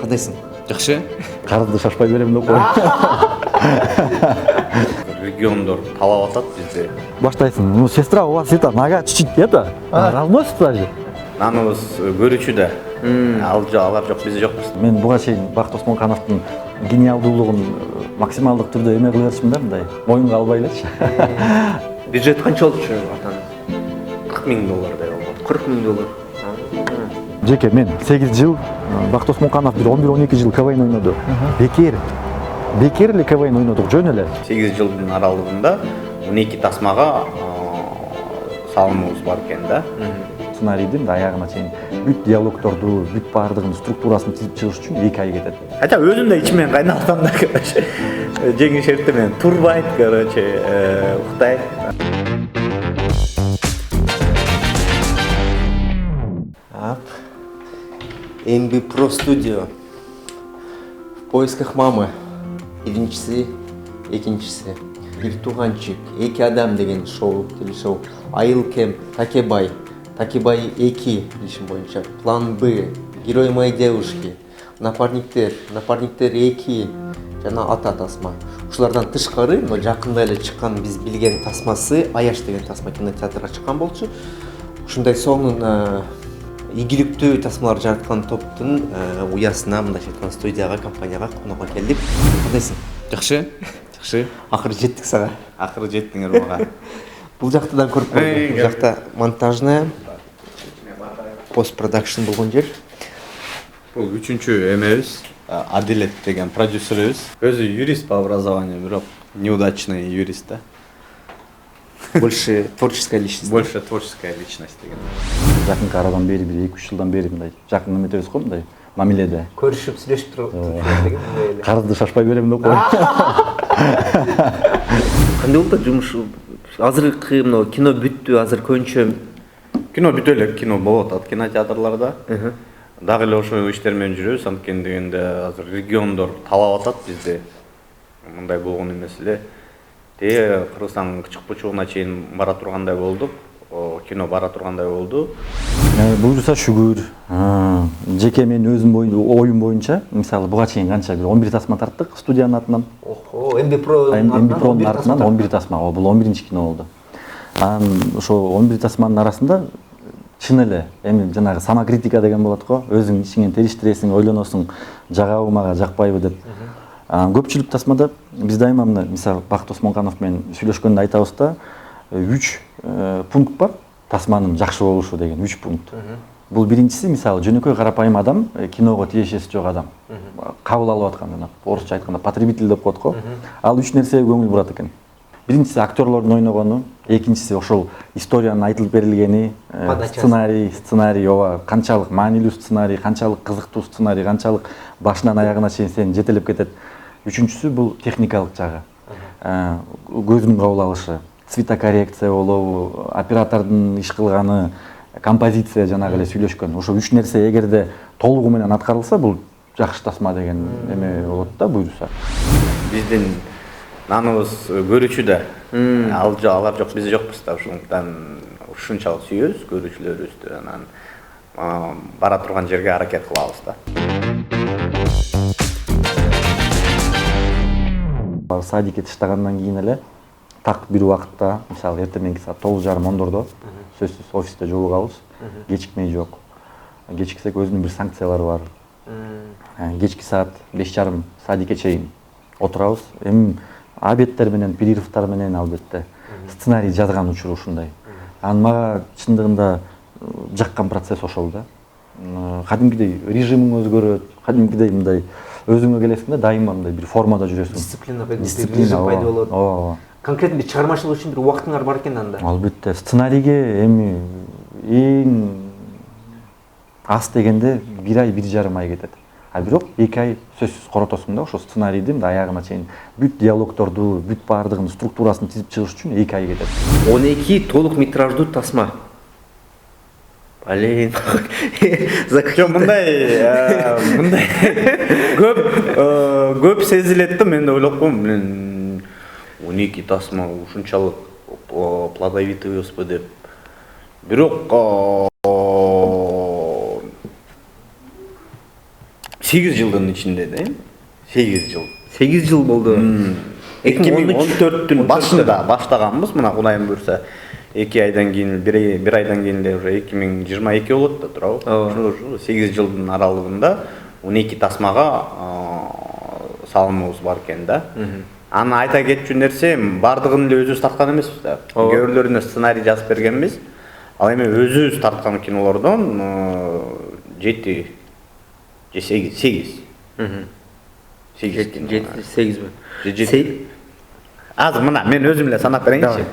Кандайсың? Жакшы. Карызды шашпай берем деп кой. Региондор талап атат бизде. Баштайсың. Ну, сестра у вас это нога чуть-чуть это разносится даже. Наныбыз көрүүчүдө. Алар жок, биз жокпуз. Мен буга чейин Бакыт Осмонкановдун гениалдуулугун максималдык түрдө эме кыла берчүмүн да, мындай моюнга албай элечи. Бюджет канча болчу атаңыз? $40,000 болот. $40,000. Жеке мен 8 жыл Бакыт Осмонканов бир 11-12 жыл КВН ойноду. Бекер эле КВН ойнодук, жөн эле. 8 жылдын аралыгында 12 тасмага салымыбыз бар экен да. Сценарийдин аягына чейин бүт диалогторду, бүт баардыгын структурасын тизип чыгыш үчүн 2 ай кетет. Хотя өзүм да ичимен кайналтам да, короче. Жеңил шертте мен турбайт, короче, уктай. MB Pro Studio. В поисках мамы. Биринчиси, экинчиси. Бир тууганчык, эки адам деген шоу, телешоу. Айыл Кем, Такебай 2 билишим боюнча. План Б, Герой моей девушки, Напарниктер 2 жана Ата тасма. Ушулардан тышкары, но жакында эле чыккан биз билген тасмасы Аяш деген тасма кинотеатрга чыккан болчу. Ушундай сонун ийгиликтүү тасмалар жараткан топтун уясына, мындайча айтканда студияга, компанияга конокко келдик. Кандайсың? Жакшы. Акыры жеттик сага. Акыры жеттиңер мага. Бул жактадан көрүп койдум. Бул жакта монтажная, постпродакшн болгон жер. Бул 3-чү эмебиз, Адилет деген продюсерибиз. Өзү юрист по образованию, бирок неудачный юрист да. Больше творческая личность. Больше творческая личность деген. Жакынкы арадан бери бир 2-3 жылдан бери мындай жакын эметебиз го, мындай мамиледе. Көрүшүп сүйлөшүп туруп деген эле. Карызды шашпай берем деп кой. Кандай болду жумуш? Азыркы мына кино бүттү, азыр көбүнчө Кино бүтө элек, кино болуп атат кинотеатрларда. Дагы эле ошол иштер менен жүрөбүз, анткени дегенде азыр региондор талап атат бизде. Мындай болгон эмес эле. Кыргызстан кычык-бучугуна чейин бара тургандай болдук. Кино бара тургандай болду. Буюрса шүгүр. Жеке мен өзүм оюм боюнча, мисалы буга чейин канча бир 11 тасма тарттык студиянын атынан. MB Pro'нун атынан 11 тасма. Бул 11-чи кино болду. Ошо 11 тасманын арасында чын эле эми жанагы самокритика деген болот го. Өзүң ичиңен териштиресиң, ойлоносуң, жагабы мага, жакпайбы деп. Көпчүлүк тасмада биз дайыма мына мисалы Бакыт Осмонканов менен сүйлөшкөндө айтабыз да, 3 пункт бар тасманын жакшы болушу деген 3 пункт. Бул биринчиси мисалы жөнөкөй карапайым адам, киного тиешеси жок адам. Кабыл алып атканда, орусча айтканда потребитель деп коет го. Ал 3 нерсеге көңүл бурат экен. Биринчиси актерлордун ойногону, экинчиси ошол историянын айтылып берилгени, сценарий, ооба, канчалык маанилүү сценарий, канчалык кызыктуу сценарий, канчалык башынан аягына чейин сени жетелеп кетет. Үчүнчүсү бул техникалык жагы. Көздүн кабыл алышы, цветокоррекция болобу, оператордун иш кылганы, композиция жанагы эле сүйлөшкөн. Ошо 3 нерсе эгерде толугу менен аткарылса, бул жакшы тасма деген эме болот да, буюрса. Биздин наныбыз көрүүчүдө. Алар жок, биз жокпуз да, ошондуктан ушунчалык сүйөбүз көрүүчүлөрүбүздү. Анан бара турган жерге аракет кылабыз да. Садикке таштагандан кийин эле так бир убакытта, мисалы эртең мененки саат 9:30-10 сөзсүз офисте жолугабыз. Кечикмей жок. Кечиксек өзүнүн бир санкциялары бар. Кечки саат 5:30 садикке чейин отурабыз. Эми обедтер менен, перерывтар менен албетте сценарий жазган учуру ушундай. Анан мага чындыгында жаккан процесс ошол да. Кадимкидей режимиң өзгөрөт, кадимкидей мындай өзүңө келесиң да, дайыма мындай бир формада жүрөсүң. Дисциплина пайда болот. Ооба. Конкретно бир чыгармачылык үчүн бир убактыңар бар экен анда. Албетте, сценарийге эми эң аз дегенде 1 ай, 1,5 ай кетет. Бирок 2 ай сөзсүз коротосуң да, ошо сценарийди аягына чейин бүт диалогторду, бүт баардыгын структурасын тизип чыгыш үчүн 2 ай кетет. 12 толук метраждуу тасма. Блин. Мындай көп сезилет да, мен да ойлоп койдум, блин, 12 тасма ушунчалык плодовитыйбызбы деп. Бирок 8 жылдын ичинде да, 8 жыл. 8 жыл болду. 2014-тün башында баштаганбыз, мына Кудайым буйрса, 2 айдан кийин, 1 айдан кийин уже 2022 болот да, туурабы? Ошо 8 жылдын аралыгында 12 тасмага салымыбыз бар экен да. Аны айта кетчү нерсе, бардыгын эле өзүбүз тарткан эмеспиз да. Көбүлөрүнө сценарий жазып бергенбиз. Ал эми өзүбүз тарткан кинолордон 7 же 8. 8 mi? Азыр мына мен өзүм эле санап берейинчи.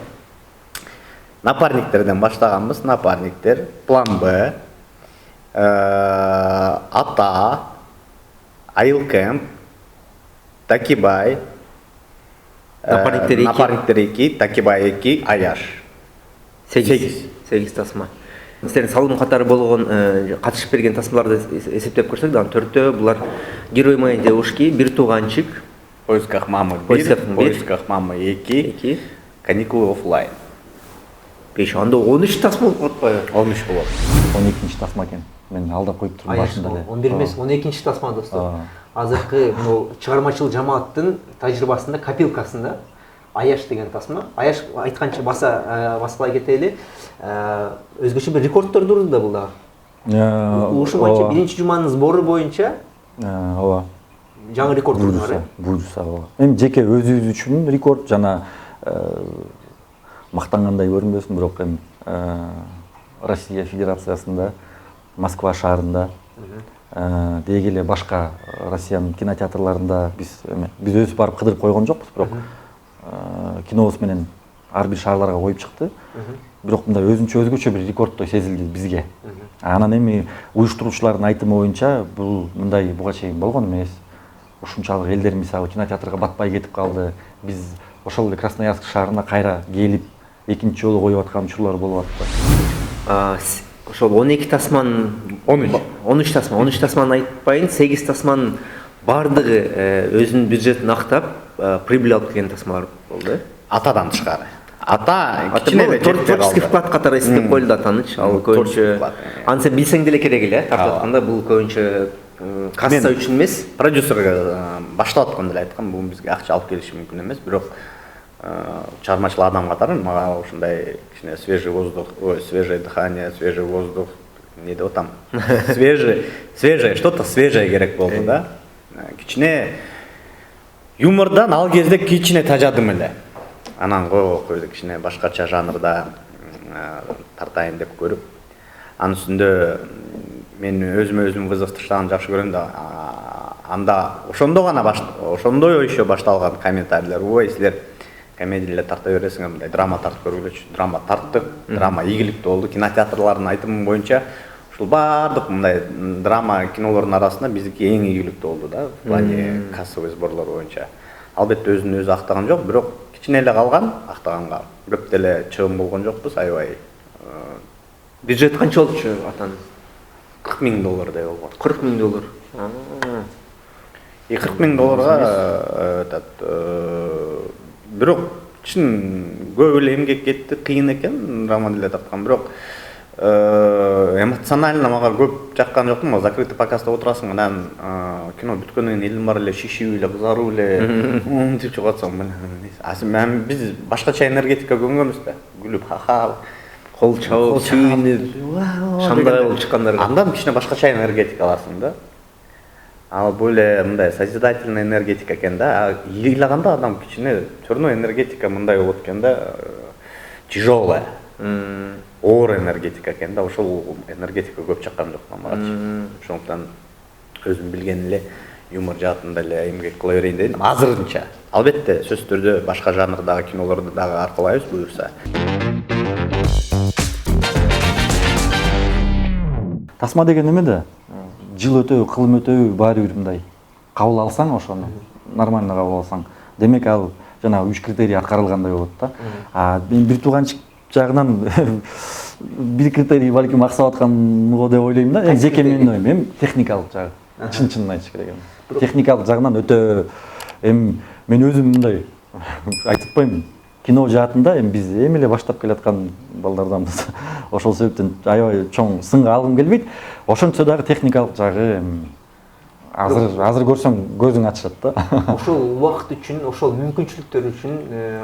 Напарниктерден баштаганбыз. Напарниктер, План Б, Ата, Айыл Кэмп, Такибай, Напарниктер 2, Такибай 2, Аяш. 8 тасма. Сіздердің салым қатары болгон катышып берген тасмаларды эсептеп көрсөк, дан 4-төө булар Герой моей девушки, Бир тууганчик, В поисках мамы 1, В поисках мамы 2, Каникулы офлайн. 5, анда 13 тасма болуп атпайбы? 13 болот. 12-нчи тасма экен. Мен алдап коюп турдум башында эле. 11 эмес, 12-нчи тасма достор. Азыркы чыгармачыл жамааттын тажрыйбасында, копилкасында Аяш деген тасма. Аяш айтканча баскылай кетели. Өзгөчө бир рекордторду урду да бул дагы. Ушул боюнча биринчи жуманын сбору боюнча ооба. Жаңы рекорд бурса. Эми жеке өзүбүз үчүн рекорд жана мактангандай көрүнбөсүн, бирок эми Россия Федерациясында, Москва шаарында, деги эле башка Россиянын кинотеатрларында биз өзүбүз барып кыдырып койгон жокпуз, бирок кинобуз менен ар бир шаарларга коюп чыкты. Бирок мындай өзгөчө бир рекордтой сезилди бизге. Анан эми уюштуруучулардын айтымы боюнча бул мындай буга чейин болгон эмес. Ушунчалык элдер мисалы кинотеатрга батпай кетип калды. Биз ошол эле Красноярск шаарына кайра келип экинчи жолу коюп аткан учурлар болуп атты. Ошол 12 тасманын 13 тасманы айтпайын, 8 тасманын бардыгы өзүнүн бюджетин актап, прибыль алып келген тасмалар болду. Атадан тышкары. Ата кичине творческий вклад катары эсептеп коюлду атаныч. Ал көбүнчө аны сен билсең деле керек эле, тартып атканда бул көбүнчө касса үчүн эмес. Продюсерге баштап атканда эле айткан, бул бизге акча алып келиши мүмкүн эмес, бирок чыгармачыл адам катары мага ушундай кичине свежий воздух, свежее дыхание, свежий воздух, не деп атам. Свежее, что-то свежее керек болду да. Кичине юмордан ал кезде кичине тажадым эле. Анан койду кичине башкача жанрда тартайын деп көрүп, анын үстүндө мен өзүм кызыктырышын жакшы көрөм да. Анда ошондой еще башталган комментарийлер, ой, силер комедиялер тарта бересиңер, мындай драма тартып көргүлөчү. Драма тарттык, драма ийгиликтүү болду. Кинотеатрлардын айтымы боюнча ушул бардык мындай драма кинолордун арасында биздики эң ийгиликтүү болду да, в плане кассовый сборлор боюнча. Албетте өзүн өзү актаган жок, бирок кичине эле калган актаганга. Көп деле чыгым болгон жокпуз, аябай. Бюджет канча болчу атанын? $40 000 деп болот. $40 000. $40 000 бирок чын көп эле эмгек кетти, кыйын экен, драма деле тарткан, бирок эмоционально мага көп жаккан жок. Закрытый показда отурасың, анан кино бүткөндөн кийин элим бар эле шишип эле, кызарып эле, деп чыгып атсам, мен биз башкача энергетика көнгөнбүз да. Күлүп, ха-ха, кол чабып, сүйүнүп, шамдай болуп чыккандар. Андан кичине башкача энергетика аласың да. Ал более мындай созидательный энергетика экен да. Ыйлаганда адам кичине чорно энергетика мындай болот экен да. Тяжелая. Оор энергетика экен да. Ошол энергетика көп чаккан жок мага. Ошондуктан өзүм билген эле юмор жаатында эле эмгек кыла берейин дедим. Азырынча. Албетте сөзсүз түрдө башка жанрдагы кинолорду дагы аркылайбыз буюрса. Тасма деген эме да жыл өтөбү, кылым өтөбү баары бир мындай кабыл алсаң, ошону нормально кабыл алсаң, демек ал жанагы 3 критерий аткарылгандай болот да. Мен Бир тууганчик жагынан бир критерий балким аксап аткан го деп ойлойм да. Жеке менин оюм, эми техникалык жагы. Чын айтыш керек эми. Техникалык жагынан өтө мен өзүм мындай айтып атпаймынбы. Кино жаатында эми биз эми эле баштап келаткан балдарданбыз. Ошол себептен аябай чоң сынга алгым келбейт. Ошончо дагы техникалык жагы азыр көрсөң көзүң ачышат да. Ошол убакыт үчүн, ошол мүмкүнчүлүктөр үчүн,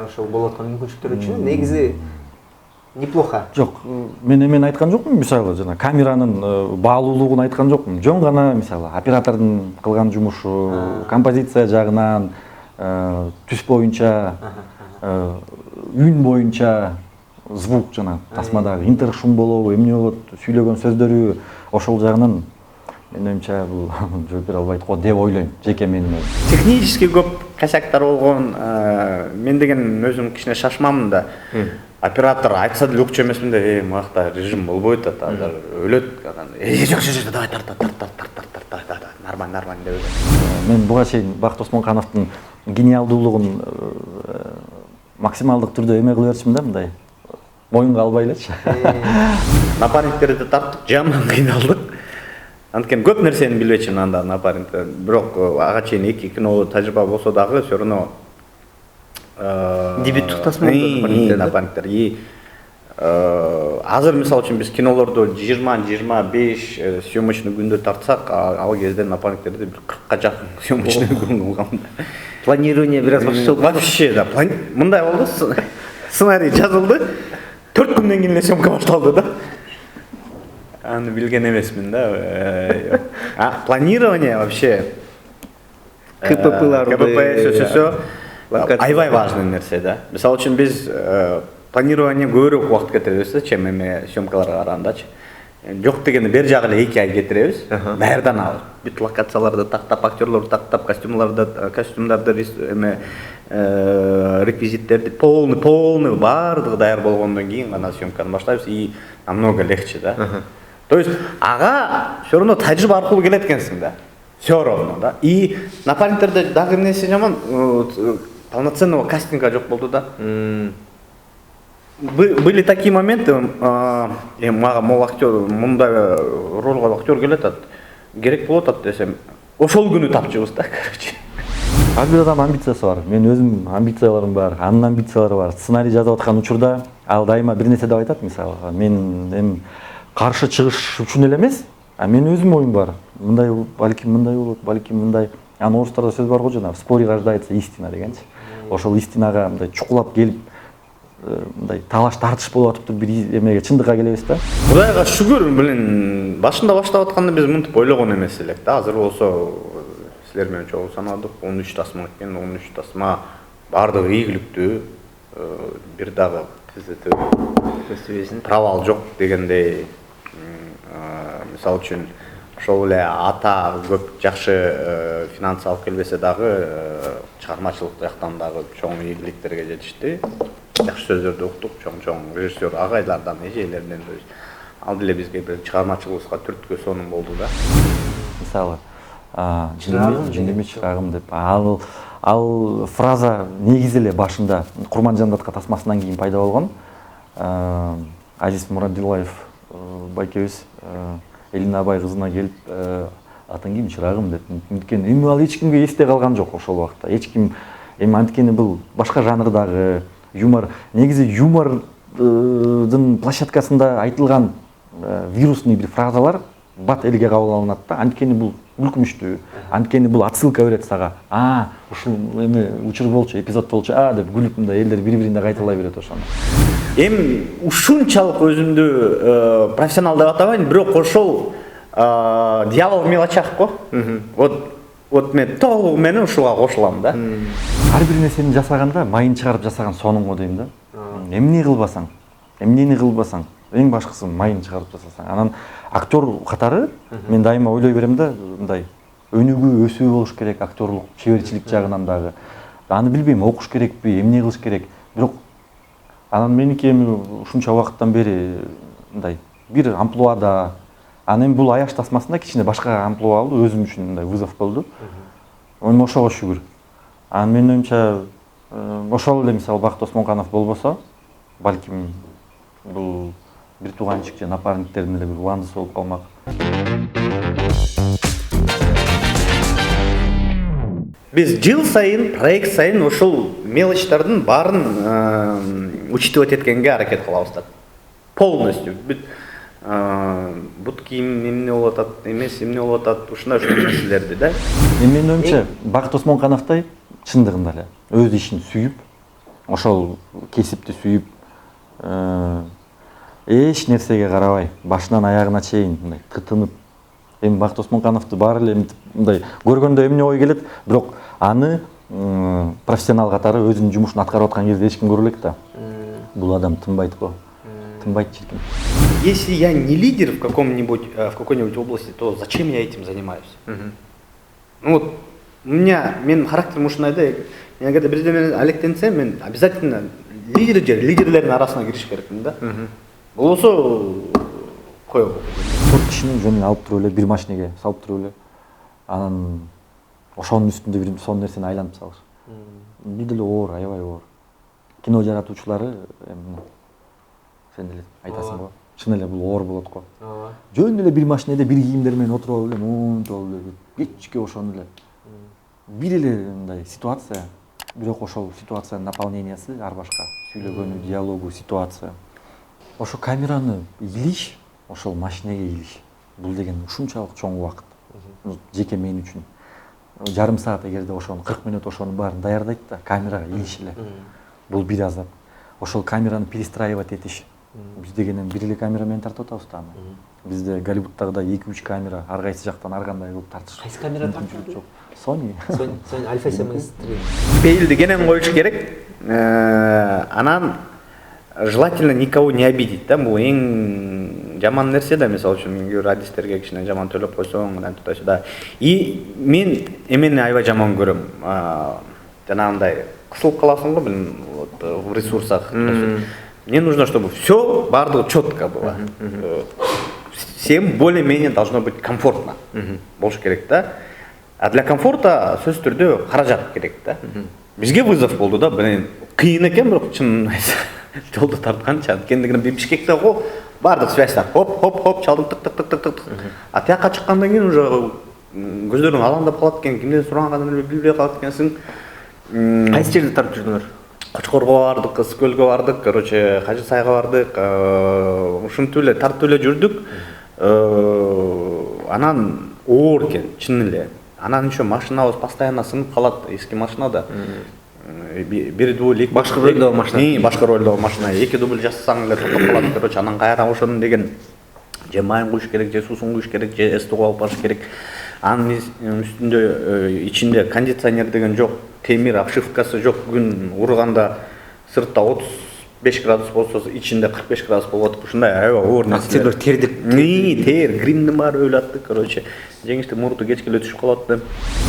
ошол болуп аткан мүмкүнчүлүктөр үчүн негизи неплохо. Жок, мен айткан жокмун, мисалы жана камеранын баалуулугун айткан жокмун. Жөн гана мисалы оператордун кылган жумушу, композиция жагынан, түс боюнча, үн боюнча, звук жана тасмадагы интершум болобу, эмне болот, сүйлөгөн сөздөрү, ошол жагынан мен оюмча бул жооп бере албайт го деп ойлойм, жеке менин оюм. Технически көп косяктар болгон, мен деген өзүм кичине шашмамын да. Оператор айтса деле укчу эмесмин да, муякта режим болбойт да, азыр өлөт. Жок, давай тарт, нормально деп ойлойм. Мен буга чейин Бакыт Осмонкановдун гениалдуулугун максималдык түрдө эме кылып берчимин да, мындай моюнга албай элечи. Напарниктерди тарттык, жаман кыйналдык. Анткени көп нерсени билбечимин анда напарниктер. Бирок ага чейин 2 кино тажрыйба болсо дагы все равно Дебюттук тасмалдоо напарниктер. Азыр мисалы үчүн биз кинолордо 20-25 съемочный күндө тартсак, ал кезде напарниктерди 40-ка жакын съемочный күн кылгам. Планирование бир аз башка вообще да, мындай болду. Сценарий жазылды. 4 күндөн кийин эле съемка башталды да. Аны билген эмесмин да. Планирование вообще КПП все аябай важный нерсе да. Мисалы үчүн биз планирование көбүрөөк убакыт кетиребиз, чем эме съемкаларга карагандачы. Жок дегенде бер жагы эле 2 ай кетиребиз. Баердан алып, бүт локацияларды тактап, актерлорду тактап, костюмдарды эме реквизиттерди полный баардыгы даяр болгондон кийин гана съемканы баштайбыз и намного легче да. То есть ага все равно тажрыйба аркылуу келет экенсиң да. Все равно да. И напарниктерде дагы эмнеси жаман, полноценного кастинга жок болду да. Были такие моменты, мага могул актер, мындай ролго актер келет, керек болот атат десем, ошол күнү тапчыбыз да, короче. Ар бир адам амбициясы бар. Мен өзүм амбицияларым бар, анын амбициялары бар. Сценарий жазып аткан учурда ал дайыма бир нерсе деп айтат, мисалы, мен эми каршы чыгыш үчүн эле эмес, мен өзүм оюм бар. Мындай балким мындай болот, балким мындай. Аны орустарда сөз бар го жана, в споре рождается истина дегенчи. Ошол истинага мындай чукулап келип, мындай талаш тартыш болуп атыптыр, бир эмеге чындыкка келебиз да. Кудайга шүгүр, билин, башында баштап атканда биз мынтип ойлогон эмес элек да. Азыр болсо силер менен чогуу санадык, 13 тасма экен, 13 тасма баардыгы ийгиликтүү, бир дагы провал жок дегендей. Мисалы үчүн ошол эле ата көп жакшы финанс алып келбесе дагы чыгармачылык жактан дагы чоң ийгиликтерге жетишти. Жакшы сөздөрдү уктук, чоң режиссер агайлардан, эжелерден. Ал деле бизге бир чыгармачылыгыбызга түрткү сонун болду да. Мисалы, жиндеме чырагым деп, ал фраза негизи эле башында Курманжандатка тасмасынан кийин пайда болгон. Азиз Мурадилаев байкебиз Элина Абай кызына келип, атың ким, чырагым деп. Анткени эми ал эч кимге эсте калган жок ошол убакта. Эч ким эми анткени бул башка жанрдагы юмор, негизи юмордун площадкасында айтылган вирусный бир фразалар бат элге кабыл алынат да. Анткени бул үлкүмүштүү, анткени бул отсылка берет сага. Ушул эме учур болчу, эпизод болчу, деп күлүп мындай элдер бири-бирине кайталай берет ошону. Эми ушунчалык өзүмдү профессионал деп атабайм, бирок ошол дьявол в мелочах го. Вот мен толугу менен ушуга кошулам да. Ар бир нерсени жасаганда майын чыгарып жасаган сонун го дейм да. Эмне кылбасаң, эмнени кылбасаң, эң башкысы майын чыгарып жасасаң. Анан актер катары мен дайыма ойлой берем да, мындай өнүгүү, өсүү болуш керек, актерлук, чеберчилик жагынан дагы. Аны билбейм, окуш керекпи, эмне кылыш керек. Бирок анан меники эми ушунча убакыттан бери мындай бир амплуада, анан бул аяш тасмасында кичине башка амплуа алды, өзүм үчүн мындай вызов болду. Эми ошого шүгүр. Анан менин оюмча ошол эле мисалы Бакыт Осмонканов болбосо, балким бул бир тууганчык же напарниктердин эле бир убандысы болуп калмак. Биз жыл сайын, проект сайын ошол мелочтардын баарын учитывать эткенге аракет кылабыз да. Полностью. бут кийим эмне болуп атат, эмес эмне болуп атат, ушундай нерселерди да. Менин оюмча Бакыт Осмонкановтой чындыгында эле өз ишин сүйүп, ошол кесипти сүйүп, эч нерсеге карабай, башынан аягына чейин мындай тытынып, эми Бакыт Осмонкановду баары эле мындай көргөндө эмне ой келет, бирок аны профессионал катары өзүнүн жумушун аткарып аткан кезде эч ким көрө элек да. Бул адам тынбайт го. Тынбайт чиркин. Если я не лидер в какой-нибудь области, то зачем я этим занимаюсь? Ну вот менин характерим ушундай да. Эгерде бирдеме алектенсе, мен обязательно лидерлердин арасына кириш керекмин да. Болбосо коебу. 4 кишини жөнүнө алып туруп эле бир машинеге салып туруп эле анан ошонун үстүндө бир сонун нерсени айланып салыш. Бир деле оор, аябай оор. Кино жаратуучулары сен деле айтасың го. Чын эле бул оор болот го. Жөн эле бир машинеде бир кийимдер менен отуруп алып эле, монтип алып эле кечке ошону эле. Бир эле мындай ситуация, бирок ошол ситуациянын наполнениясы ар башка. Сүйлөгөнү, диалогу, ситуация. Ошо камераны илиш, ошол машинеге илиш. Бул деген ушунчалык чоң убакыт. Жеке мен үчүн. Жарым саат эгерде ошону 40 мүнөт ошонун баарын даярдайт да, камерага илиш эле. Бул бир азап. Ошол камераны перестраивать этиш. Биз дегенен бир эле камера менен тартып атабыз да. Бизде Голливудтагыдай 2-3 камера ар кайсы жактан ар кандай кылып тартыш. Кайсы камера тартып? Sony. Sony Alpha 7 Пейлди кенен коюш керек. Анан желательно никого не обидеть, да, бул эң жаман нерсе да, мисалы үчүн мен кээ радистерге кичине жаман төлөп койсоң, анан туда-сюда. И мен эмени аябай жаман көрөм. Жанагындай кысылып каласың го, билим, вот в ресурсах. Мне нужно, чтобы все бардыгы четко было. Всем более-менее должно быть комфортно. Болуш керек да. А для комфорта сөзсүз түрдө каражат керек да. Бизге вызов болду да, блин, кыйын экен, бирок чын жолду тартканча анткендигинен Бишкекте го бардык связьтар хоп чалдым тык. А тияка чыккандан кийин уже көздөрүң алаңдап калат экен, кимден сураганын билбей калат экенсиң. Кайсы жерде тартып жүрдүңөр? Кочкорго бардык, Ысыкөлгө бардык, короче, Кажы Сайга бардык. Ушинтип эле тартып эле жүрдүк. Анан оор экен, чын эле. Анан еще машинабыз постоянно сынып калат, эски машина да. Бир дубль, башка рөлдөгү машина. Башка рөлдөгү машина. 2 дубль жасасаң эле токтоп калат. Короче, анан кайра ошону деген же майын куюш керек, же суусун куюш керек, же эстого алып барыш керек. Анын үстүндө ичинде кондиционер деген жок, темир обшивкасы жок. Күн урганда сыртта 35 градус болсо, ичинде 45 градус болуп атып, ушундай аябай оор нерсе. Актерлер тердик. Тер, гримдин баары өлүп атты, короче. Жеңишти мурду кечке эле түшүп калат да.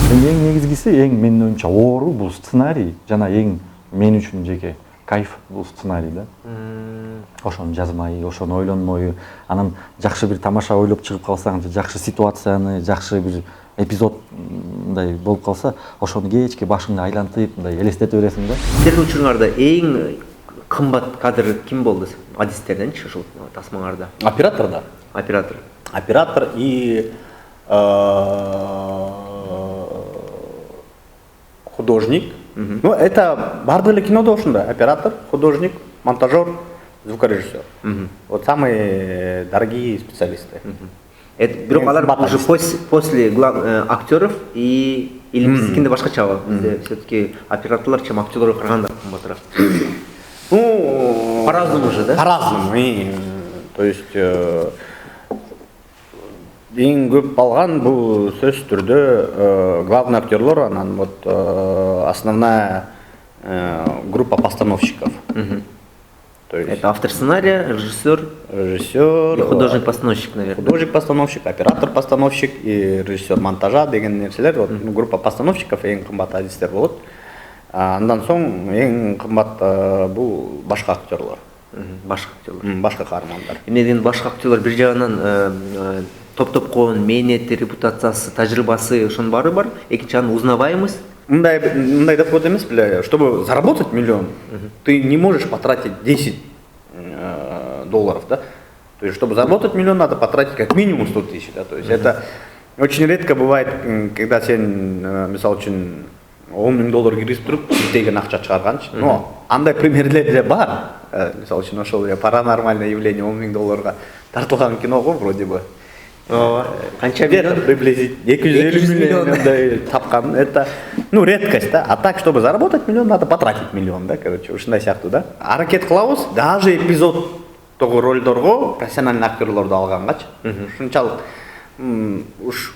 Эң негизгиси, эң менин оюмча оору бул сценарий, жана эң мен үчүн жеке кайф бул сценарий да. Ошону жазмай, ошону ойлонмой, анан жакшы бир тамаша ойлоп чыгып калсаң, жакшы ситуацияны, жакшы бир эпизод мындай болуп калса, ошону кечке башыңды айлантып, мындай элестете бересиң да. Сиздердин учуруңарда эң кымбат кадр ким болду? Адистерденчи ушул тасмаңарда? Оператор да. Оператор и художник. Ну, это бардык эле кинодо ошондой. Оператор, художник, монтажер, звукорежиссер. Вот самые дорогие специалисты. Это бирок алар уже после актеров и или биздикинде башкачабы? Бизде все-таки операторлор чем актерлорго караганда кымбатыраак. Ну, по-разному же, да? По-разному. То есть эң көп алган бул сөзсүз түрдө главный актерлор, анан вот основная группа постановщиков. То есть это автор сценария, режиссер и художник-постановщик, наверное. Художник-постановщик, оператор-постановщик и режиссер монтажа деген нерселер. Вот группа постановщиков эң кымбат адистер болот. Андан соң эң кымбат бул башка актерлор. Башка каармандар. Эмнеден башка актерлор бир жагынан топ-топкон мээнети, репутациясы, тажрыйбасы ошонун баары бар. Экинчи анын узнаваемость. Мындай доход эмес беле, чтобы заработать миллион, ты не можешь потратить 10 долларов, да? То есть, чтобы заработать миллион, надо потратить как минимум 100 тысяч, да? То есть, это очень редко бывает, когда сен, мисалы үчүн, $10 000 киргизип туруп, деген акча чыгарганчы. Но андай примерлер да бар. мисалы үчүн ошол паранормальное явление $10,000 тартылган кино го вроде бы. Ооба. Канча Где-то миллион? приблизительно 250 миллиондай тапкан. Это, ну, редкость, да. А так, чтобы заработать миллион, надо потратить миллион, да, короче, ушундай сыяктуу, да. Аракет кылабыз, даже эпизоддогу ролдорго профессиональный актерлорду алгангачы. Ушунчалык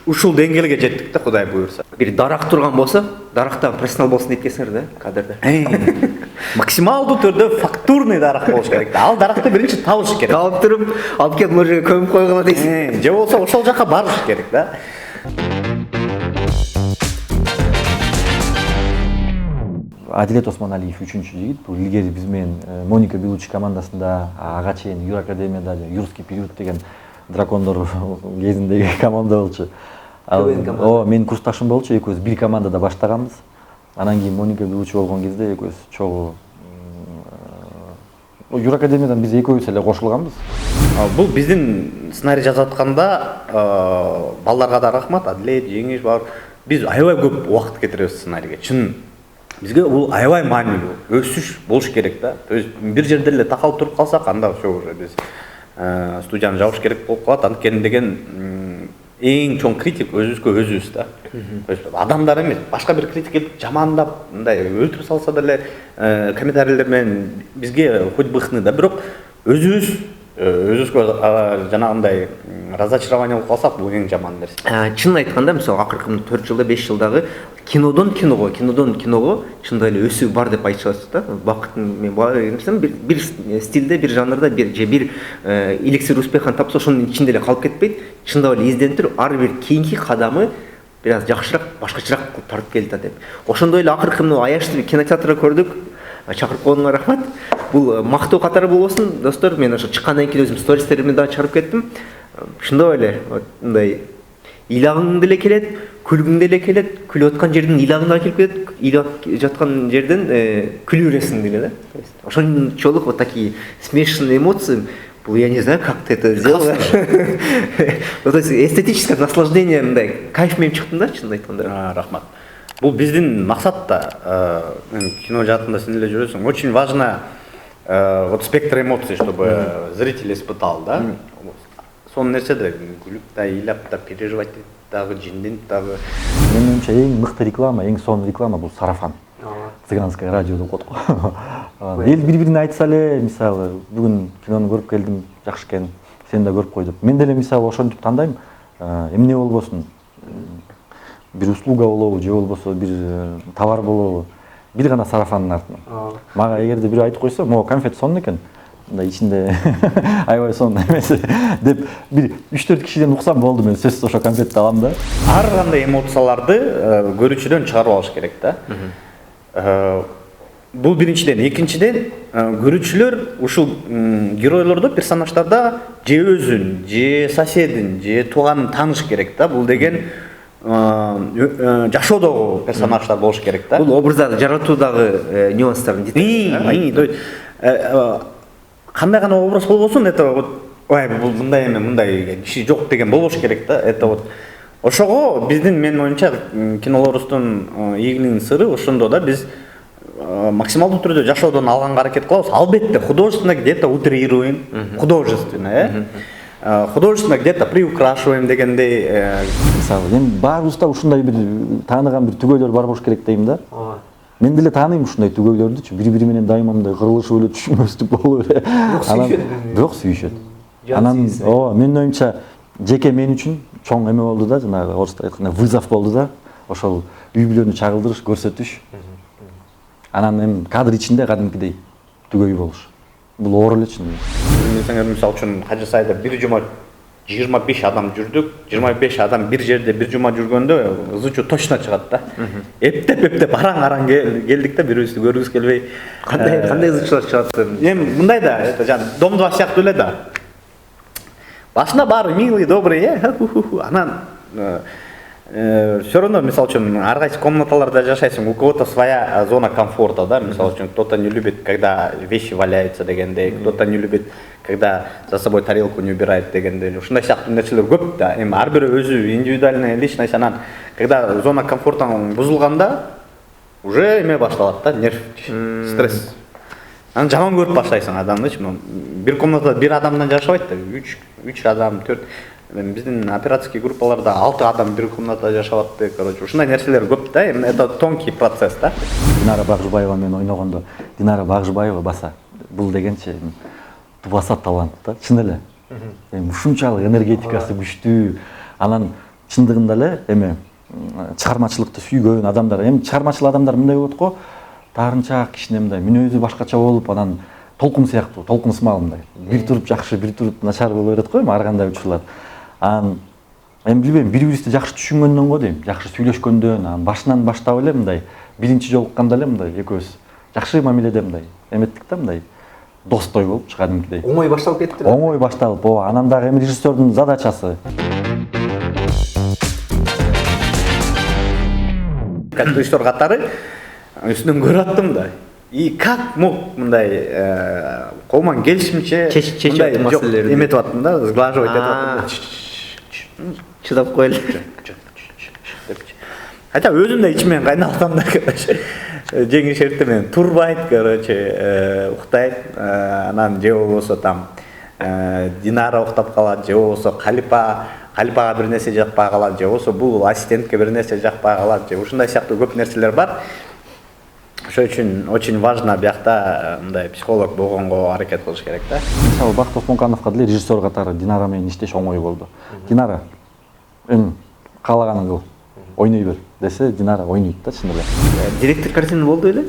ушул деңгээлге жеттик да, Кудай буюрса. Бир дарак турган болсо, дарактан профессионал болсун деп келсеңер да, кадрда. Максималдуу түрдө фактурный дарак болуш керек да. Ал даракты биринчи табыш керек. Калып туруп, алып келип мына жерге көмүп койгула дейсиң. Же болсо ошол жака барыш керек да. Адилет Осмоналиев 3-чү жигит. Бул илгери биз менен Моника Белучи командасында ага чейин Юр Академияда Юрский период деген дракондор кезиндеги команда болчу. Менин курсташым болчу, экөөбүз бир командада баштаганбыз. Анан кийин Моника Белучи болгон кезде экөөбүз чогуу Юр Академиядан биз экөөбүз эле кошулганбыз. Бул биздин сценарий жазып атканда балдарга да рахмат, Адилет, жеңиш бар. Биз аябай көп убакыт кетиребиз сценарийге. Чын бизге бул аябай маанилүү, өсүш болуш керек да. То есть бир жерде эле такалып туруп калсак, анда ошо уже биз студияны жабыш керек болуп калат. Анткени деген эң чоң критик өзүбүзгө өзүбүз да. То есть адамдар эмес, башка бир критик келип жамандап, мындай өлтүрүп салса деле комментарийлер менен бизге хоть бы хны да, бирок өзүбүзгө жанагындай разочарование болуп калсак, бул эң жаман нерсе. Чынын айтканда, мисалы акыркы 4 жылда, 5 жылдагы кинодон киного чынында эле өсүү бар деп айтыша аласыз да. Бакыттын мен барсам бир стилде, бир жанрда бир эликсир успехын тапса, ошонун ичинде эле калып кетпейт. Чындап эле изденип туруп, ар бир кийинки кадамы бир аз жакшыраак, башкачараак кылып тартып келди деп. Ошондой эле акыркы Аячты кинотеатрда көрдүк. Чакырып койгонуңа рахмат. Бул мактоо катары болбосун, достор. Мен ошо чыккандан кийин өзүм стористеримди да чыгарып кеттим. Шундой эле мындай ыйлагың деле келет, күлгүң деле келет, күлүп аткан жерден ыйлагың келип кетет, ыйлап жаткан жерден күлүп бересиң деле да. Ошончолук вот такие смешанные эмоции. Я не знаю, как ты это сделал. То есть эстетическое наслаждение, мындай кайф менен чыктым да, чынын айтканда. Рахмат. Бул биздин максат да, кино жаатында сен эле жүрөсүң. Очень важно вот спектр эмоций, чтобы зритель испытал, да. Сон нерсе да күлүп да, ыйлап да, переживать дагы, жинденип дагы. Менин оюмча эң мыкты реклама, эң сонун реклама бул сарафан. Цыганское радио деп коет го. Эл бири-бирине айтса эле, мисалы, бүгүн кинону көрүп келдим, жакшы экен, сен да көрүп кой деп. Мен деле мисалы ошентип тандайм. Эмне болбосун? Бир услуга болобу, же болбосо бир товар болобу, бир гана сарафандын артынан. Мага эгерде бирөө айтып койсо, могу конфет сонун экен, мындай ичинде аябай сонун эмес деп бир 3-4 кишиден уксам болду, мен сөзсүз ошо конфетти алам да. Ар кандай эмоцияларды көрүүчүдөн чыгарып алыш керек да. Бул биринчиден, экинчиден көрүүчүлөр ушул геройлордо, персонаждарда же өзүн, же соседин, же тууганын тааныш керек да. Бул деген жашоодогу персонаждар болуш керек да. Бул образдарды жаратуудагы нюанстарын деталь. Кандай гана образ болбосун, это вот ой, бул мындай эме, мындай киши жок деген болбош керек да. Это вот ошого биздин, менин оюмча, кинолорубуздун ийгилигинин сыры ошондо да, биз максималдуу түрдө жашоодон алганга аракет кылабыз. Албетте художественно где-то утрируем, художественно, художественно где-то приукрашиваем дегендей. Мисалы, эми баарыбызда ушундай бир тааныган бир түгөйлөр бар болуш керек дейм да. Мен деле тааныйм ушундай түгөйлөрдүчү, бири-бири менен дайыма мындай кырылышып эле түшүнбөстүк болуп эле. Бирок сүйүшөт. Анан, менин оюмча, жеке мен үчүн чоң эме болду да, жанагы орусча айтканда вызов болду да. Ошол үй бүлөнү чагылдырыш, көрсөтүш. Анан эми кадр ичинде кадимкидей түгөй болуш. Бул оор эле чын. Десеңер, мисалы үчүн Кажы Сайда бир жума 25 адам жүрдүк. 25 адам бир жерде бир жума жүргөндө ызычуу точно чыгат да. Эптеп араң келдик да, бирибизди көргүбүз келбей. Кандай ызычуулар чыгат? Эми мындай да, это жан Дом 2 сыяктуу эле да. Башында баары милый, добрый, анан все равно, мисалы үчүн, ар кайсы комнаталарда жашайсың, у кого-то своя зона комфорта, да, мисалы үчүн, кто-то не любит, когда вещи валяются дегендей, кто-то не любит, когда за собой тарелку не убирает дегендей. Ушундай сыяктуу нерселер көп да. Эми ар бирөө өзү индивидуальная личность, анан когда зона комфорта бузулганда уже эме башталат да, нерв, стресс. Анан жаман көрүп баштайсың адамдычы. Бир комнатада бир адамдан жашабайт да. 3 адам, 4. Биздин операторский группаларда 6 адам бир комнатада жашабатты. Короче, ушундай нерселер көп да. Это тонкий процесс да. Динара Багжыбаева менен ойногондо, Динара Багжыбаева баса. Бул дегенче тубаса талант да, чын эле. Ушунчалык энергетикасы күчтүү. Анан чындыгында эле эме чыгармачылыкты сүйгөн адамдар, эми чыгармачыл адамдар мындай болот го, таарынчаак кичине мындай мүнөзү башкача болуп, анан толкун сыяктуу, толкунсмал мындай. Бир туруп жакшы, бир туруп начар боло берет го, эми ар кандай учурлар. Анан эми билбейм, бири-бирибизди жакшы түшүнгөндөн го дейм, жакшы сүйлөшкөндөн, анан башынан баштап эле мындай биринчи жолукканда эле мындай экөөбүз жакшы мамиледе мындай эметтик да, мындай достой болуп кадимкидей. Оңой башталып кетти. Оңой башталып, анан дагы эми режиссердун задачасы. Как режиссер катары үстүнөн көрүп аттым да. И как мог мындай колман келишимче чечип маселелерди эметип аттым да, сглаживать этип аттым. Чыдап коелу. Хотя өзүм да ичимен кайналтам да, короче. Жеңиш эрте менен турбайт, короче, уктайт. Анан же болбосо там Динара уктап калат, же болбосо Калипага бир нерсе жакпай калат, же болбосо бул ассистентке бир нерсе жакпай калат, же ушундай сыяктуу көп нерселер бар. Ошол үчүн очень важно биякта мындай психолог болгонго аракет кылыш керек да. Мисалы Бакыт Осмонкановго деле режиссер катары Динара менен иштеш оңой болду. Динара эми каалаганың кыл, ойной бер десе, Динара ойнойт да, чын эле. Директор картина болду беле?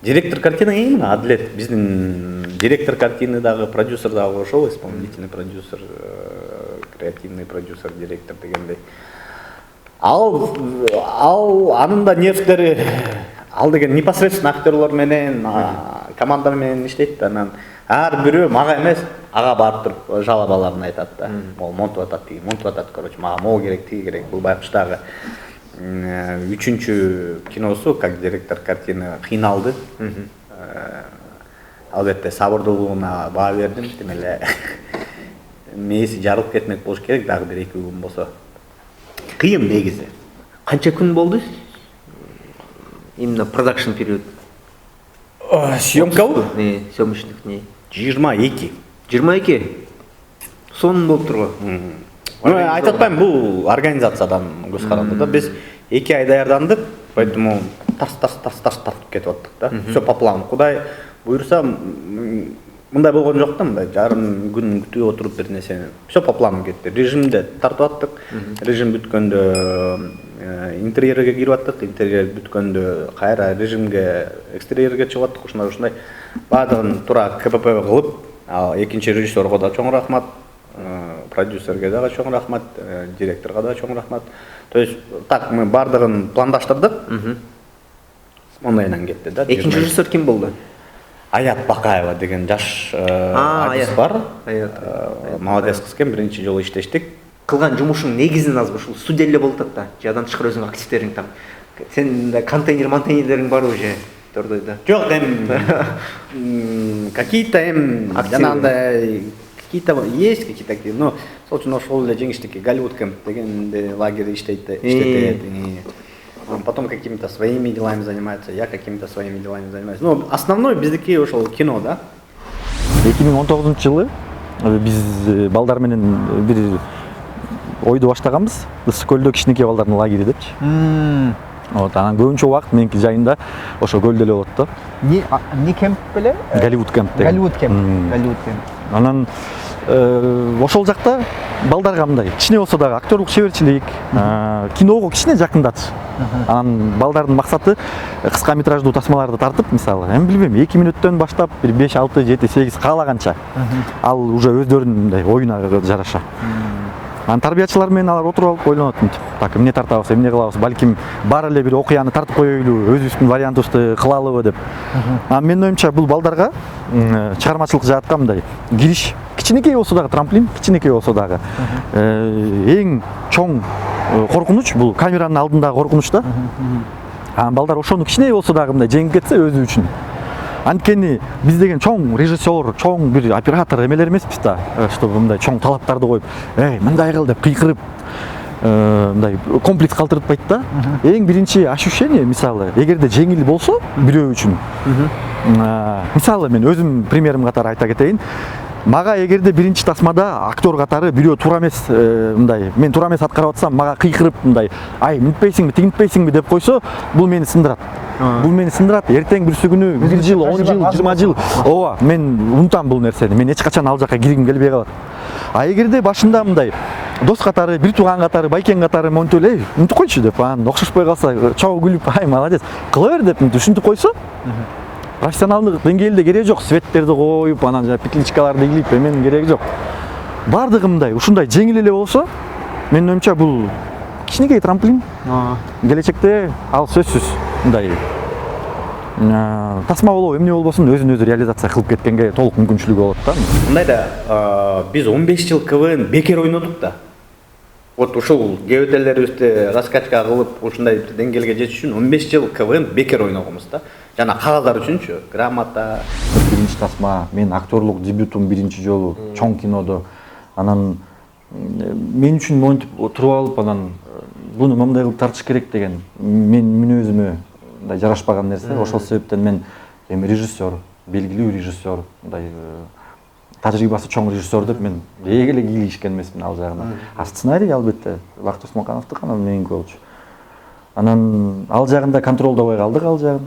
Директор картины именно Адлет. Биздин директор картины дагы, продюсер дагы ошол, исполнительный продюсер, креативный продюсер, директор дегендей. Ал анын да нервдери, ал деген непосредственно актерлор менен, команда менен иштейт да. Анан ар бирөө мага эмес, ага барып туруп жалобаларын айтат да. Могу монтуп атат, тиги монтуп атат, короче, мага могу керек, тиги керек. Бул байкуш дагы үчүнчү киносу, как директор картины, кыйналды. Албетте сабырдуулугуна баа бердим. Тим эле мээси жарылып кетмек болуш керек, дагы бир 2 күн болсо. Кыйын негизи. Канча күн болду? Именно продакшн период. Съемкабы? Съемочных дней. 22. 22? Сонун болуп тургу. Айтып атпайм, бул организациядан көз каранды да. Биз 2 ай даярдандык, поэтому тарс тартып кетип аттык да. Всё по плану. Кудай буйрса, мындай болгон жок да, мындай жарым күн күтүп отуруп бир нерсени. Всё по плану кетти. Режимде тартып аттык. Режим бүткөндө интерьерге кирип аттык, интерьер бүткөндө кайра режимге, экстерьерге чыгып аттык. Ушундай баардыгын туура КПП кылып, экинчи режиссерго да чоң рахмат, продюсерге дагы чоң рахмат, директорго да чоң рахмат. То есть так мы баардыгын пландаштырдык. Ондайдан кетти да. Экинчи режиссер ким болду? Аят Бакаева деген жаш артист бар. Молодец кыз экен, биринчи жолу иштештик. Кылган жумушуң негизин азбы ушул студия эле болуп атат да. Жадан тышкары өзүңүн активдериң там. Сен контейнерлериң бар уже тордойдо. Жок, какие-то жанагындай какие-то есть какие-то, но сол үчүн ошол эле жеңиштики Голливуд кемп дегенде лагерь иштетет. Потом какими-то своими делами занимается, я какими-то своими делами занимаюсь. Но основной биздики ошол кино, да? 2019-жылы биз балдар менен бир ойду баштаганбыз. Ысык көлдө кичинекей балдардын лагери депчи. Вот, анан көбүнчө убакыт меники жайында ошо көлдө эле болот да. Не кемп беле? Голливуд кемп деген. Голливуд кемп. Анан ошол жакта балдарга мындай кичине болсо дагы актерлук чеберчилик, киного кичине жакындатыш. Анан балдардын максаты кыска метраждуу тасмаларды тартып, мисалы, эми билбейм, 2 мүнөттөн баштап бир 5, 6, 7, 8 каалаганча. Ал уже өздөрүнүн мындай оюна жараша. Анан тарбиячылар менен алар отуруп алып ойлонот мынтип. Так, эмне тартабыз, эмне кылабыз? Балким бар эле бир окуяны тартып коелу, өзүбүздүн вариантыбызды кылалыбы деп. Анан менин оюмча бул балдарга чыгармачылык жаатка мындай кириш, кичинекей болсо дагы трамплин, кичинекей болсо дагы эң чоң коркунуч бул камеранын алдындагы коркунуч да. Анан балдар ошону кичине болсо дагы мындай жеңип кетсе өзү үчүн. Анткени биз деген чоң режиссер, чоң бир оператор эмелер эмеспиз да, чтобы мындай чоң талаптарды коюп, мындай кыл деп кыйкырып, мындай комплекс калтыртпайт да. Эң биринчи ощущение, мисалы, эгерде жеңил болсо бирөө үчүн, Мисалы мен өзім примерім катары айта кетейин. Мага эгерде биринчи тасмада актер катары бирөө туура эмес мындай, мен туура эмес аткарып атсам, мага кыйкырып мындай, ай мынтпейсиңби, тигинтпейсиңби деп койсо, бул мени сындырат. Бул мени сындырат. Эртең бирсү күнү 1 жыл, 10 жыл, 20 жыл, ооба, мен унутам бул нерсени. Мен эч качан ал жакка киргим келбей калат. А эгерде башында мындай дос катары, бир тууган катары, байкең катары монтип эле, унутуп койчу деп, анан окшошпой калса, чогуу күлүп, ай молодец, кыла бер деп ушинтип койсо, профессионалдык деңгээлде кереги жок. Светтерди коюп, анан жана петличкаларды илип, эменин кереги жок. Бардыгы мындай, ушундай жеңил эле болсо, менин оюмча бул кичинекей трамплин. Келечекте ал сөзсүз мындай тасма болобу, эмне болбосун, өзүн өзү реализация кылып кеткенге толук мүмкүнчүлүгү болот да. Мындайда биз 15 жыл КВН бекер ойнодук да. Вот ушул кебетелерибизди раскачка кылып ушундай деңгээлге жетиш үчүн 15 жыл КВН бекер ойногонбуз да. Жана кагаздар үчүнчү, грамота. Биринчи тасма, мен актерлук дебютум биринчи жолу чоң кинодо. Анан мен үчүн монтип туруп алып, анан буну мындай кылып тартыш керек деген мен мүнөзүмө мындай жарашпаган нерсе. Ошол себептен мен эми режиссер, белгилүү режиссер, мындай тажрыйбасы чоң режиссер деп мен эле кийлигишкен эмесмин ал жагына. А сценарий албетте Бактос Мокановдук, анан меники болчу. Анан ал жагында контролдобой калдык ал жагын.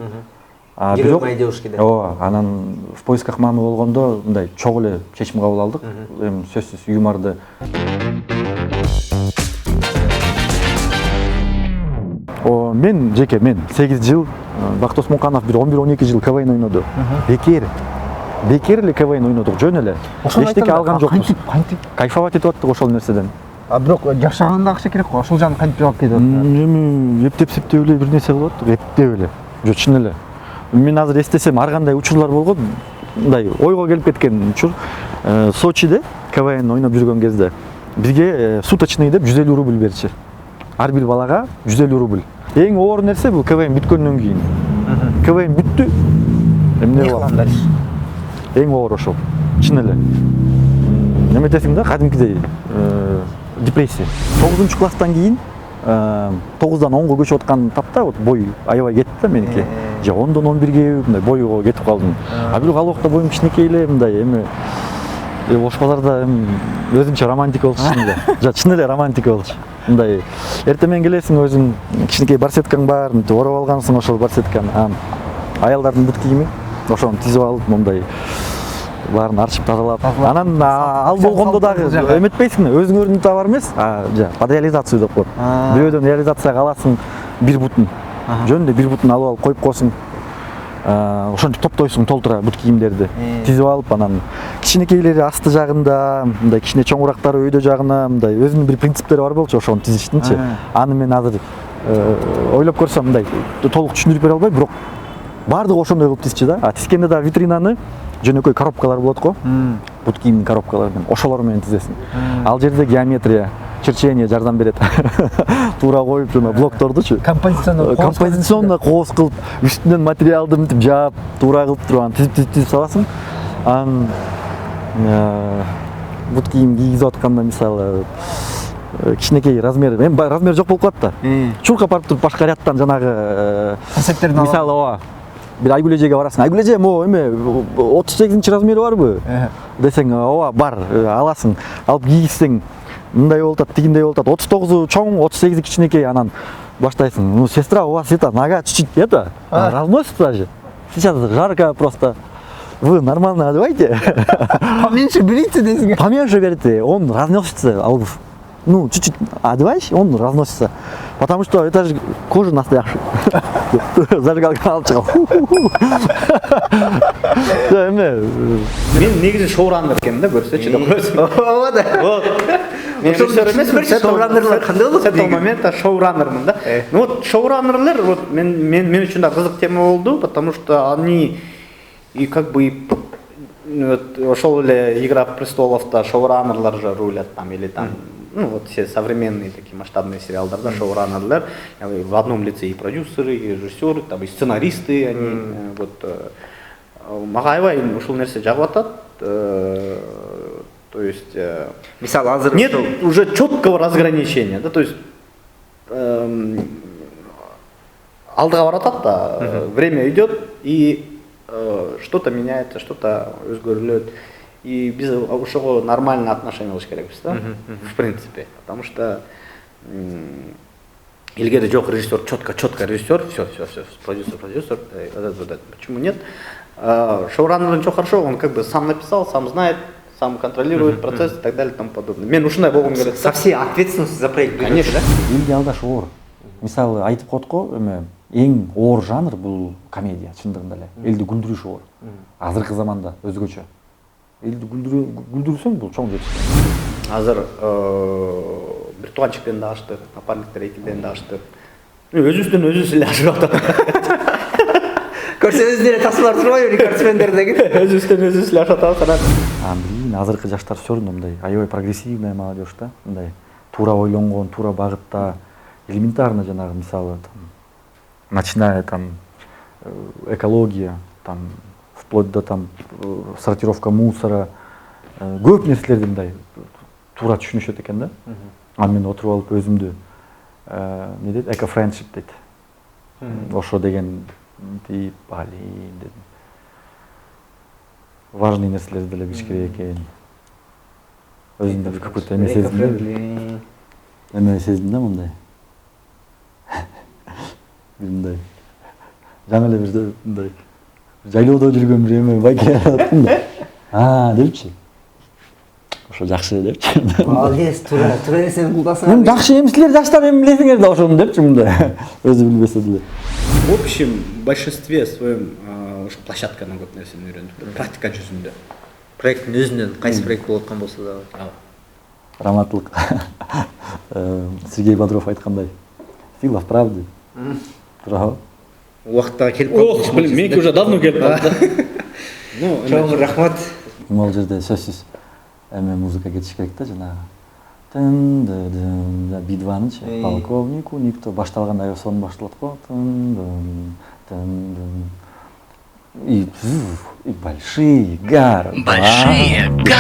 Бирок девушкиде. Ооба, анан в поисках мамы болгондо мындай чогуу эле чечим кабыл алдык. Эми сөзсүз юморду. Мен 8 жыл, Бактос Моканов бир 11-12 жыл КВН ойноду. Бекер эле КВН ойнодук, жөн эле. Эчтеке алган жокпуз. Кайфовать этип аттык ошол нерседен. Бирок жашаганда акча керек го, ошол жагын кантип жабап кетип атат? Эми эптеп-септеп эле бир нерсе кылып аттык, эптеп эле. Жок, чын эле. Мен азыр эстесем ар кандай учурлар болгон, мындай ойго келип кеткен учур. Сочиде КВН ойноп жүргөн кезде бизге суточный деп 150 рубль берчи. Ар бир балага 150 рубль. Эң оор нерсе бул КВН бүткөндөн кийин. КВН бүттү. Эмне болду? Эң оор ошол. Чын эле. Неметесиң да, кадимкидей депрессия. 9-класстан кийин 9-дан 10-го көчүп аткан тапта вот бой аябай кетти да меники. Же 10-дон 11-ге мындай бойго кетип калдым. А бирок ал убакта боюм кичинекей эле мындай эми Ош базарда өзүнчө романтика болчу чын эле. Жа чын эле романтика болчу. Мындай эртең менен келесиң, өзүң кичинекей барсеткаң бар, ороп алгансың ошол барсетканы. Аялдардын бут кийими ошону тизип алып мындай баарын арчып тазалап. Анан ал болгондо дагы эметпейсиң, өзүңөрдүн табар эмес, под реализацию деп коет. Бирөөдөн реализацияга аласың бир бутун. Жөн эле бир бутун алып коюп койсуң. Ошентип топтойсуң толтура бут кийимдерди. Тизип алып, анан кичинекейлери асты жагында, мындай кичине чоңурактары өйдө жагына, мындай өзүнүн бир принциптери бар болчу ошону тизиштинчи. Аны мен азыр ойлоп көрсөм мындай толук түшүндүрүп бере албайм, бирок баардыгы ошондой кылып тизчи да. Тизгенде да витринаны жөнөкөй коробкалар болот го. Бут кийимдин коробкалары менен ошолор менен тизесиң. Ал жерде геометрия, черчение жардам берет. Туура коюп жана блоктордучу. Композиционно кооз кылып, үстүнөн материалды мынтип жаап, туура кылып туруп анан тизип саласың. Анан бут кийим кийгизип атканда мисалы кичинекей размер, эми размер жок болуп калат да. Чуркап барып туруп башка рядтан жанагы концептерин мисалы ооба. Бир Айгүл эжеге барасың. Айгүл эже, эме 38-чи размери барбы? Десең, ооба, бар, аласың. Алып кийгизсең, мындай болуп атат, тигиндей болуп атат. 39 чоң, 38 кичинекей, анан баштайсың. Ну, сестра, у вас это нога чуть-чуть это разносится даже. Сейчас жарко просто. Вы нормально одевайте. Поменьше берите, десең. Поменьше берите, он разносится. Ну, чуть-чуть одеваешь, он разносится. Потому что это же кожа настоящая. Зажигалка алып чыгып. Мен негизи шоураннер экенмин да, көрсөчү деп койсоң. Ооба да. Мен режиссер эмесмин, шоураннерлер кандай болот? С этого момента шоураннермин да. Ну вот шоураннерлер вот мен үчүн да кызык тема болду, потому что они и как бы ошол эле Игра престоловда шоураннерлер же рулят там или там. Ну вот все современные такие масштабные сериалдарда шоураннерлер в одном лице и продюсеры, и режиссеры, там и сценаристы, они вот мага аябай ушул нерсе жагып атат. То есть мисалы азыр нет уже четкого разграничения, да, то есть алдыга баратат да, время идет и что-то меняется, что-то өзгөрүлөт. И биз ошого нормальный отношение болуш керекпиз да, в принципе. Потому что илгери жок режиссер, четко режиссер, все, продюсер, почему нет? Шоураннер ничего хорошо, он как бы сам написал, сам знает, сам контролирует процесс и так далее и тому подобное. Мен ушундай болгум келет. Со всей ответственностью за проект берет, Конечно. да? Элге алгаш оор. Мисалы айтып коет го, эме эң оор жанр бул комедия, чындыгында эле. Элди күлдүрүш оор. Азыркы заманда өзгөчө. Элди күлдүрсөң бул чоң жетишкен. Азыр бир тууганчиктен да аштык, напарниктер экиден да аштык. Өзүбүздөн өзүбүз эле ашып атат. Көрсеңиз деле тасмалар турбайбы рекордсмендер деген? Өзүбүздөн өзүбүз эле ашып атабыз. Блин, азыркы жаштар все равно мындай аябай прогрессивная молодежь да, мындай туура ойлонгон, туура багытта, элементарно жанагы мисалы там, начиная там экология, там вплоть до там сортировка мусора, көп нерселерди мындай туура түшүнүшөт экен да. Ал мен отуруп алып өзүмдү не дейт, эко-френдшип дейт. Ошо деген deyip Balin dedim. Важный нерселерди деле билиш керек экен. Өзүмдө бир какой-то эме сездим да. Эме сездим да мындай. Бир мындай. Жаңы эле бир мындай жайлоодо жүргөн бир эме байке аттым да. Депчи. Ошо жакшы депчи. Молодец, туура нерсени кулдасаң. Мен жакшы эмсилер жаштар эми билесиңер да ошону депчи мындай. Өзү билбесе деле. В общем, в большинстве своем ушу площадканын көп нерсени үйрөндүк. Практика жүзүндө. Проекттин өзүнөн кайсы проект болуп аткан болсо дагы. Раматлык. Сергей Бодров айткандай. Сила в правде. Тура. Убакыттагы келип калды. Ох, блин, меники уже давно келип калды. Ну, чоң рахмат. Ал жерде сөзсүз эме музыка кетиш керек да жанагы. Тын Би-2-нычы полковнику никто башталганда сон башталат го. И большие города. Большие города.